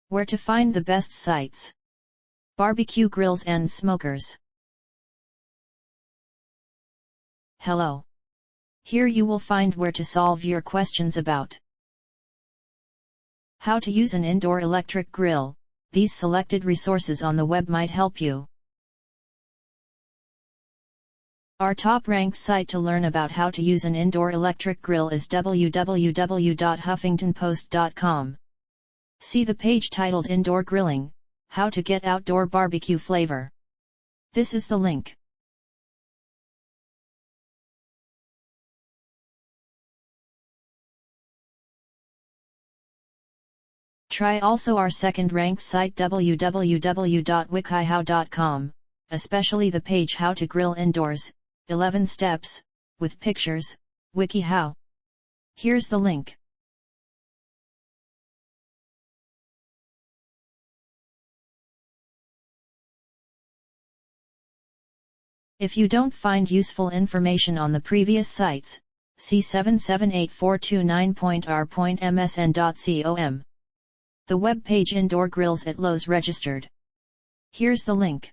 Where to find the best sites. Barbecue grills and smokers. Hello. Here you will find where to solve your questions about how to use an indoor electric grill. These selected resources on the web might help you. Our top-ranked site to learn about how to use an indoor electric grill is www.huffingtonpost.com. See the page titled Indoor Grilling, How to Get Outdoor Barbecue Flavor. This is the link. Try also our second-ranked site www.wikihow.com, especially the page How to Grill Indoors, 11 Steps, with pictures, WikiHow. Here's the link. If you don't find useful information on the previous sites, see 778429.r.msn.com. The web page Indoor Grills at Lowe's registered. Here's the link.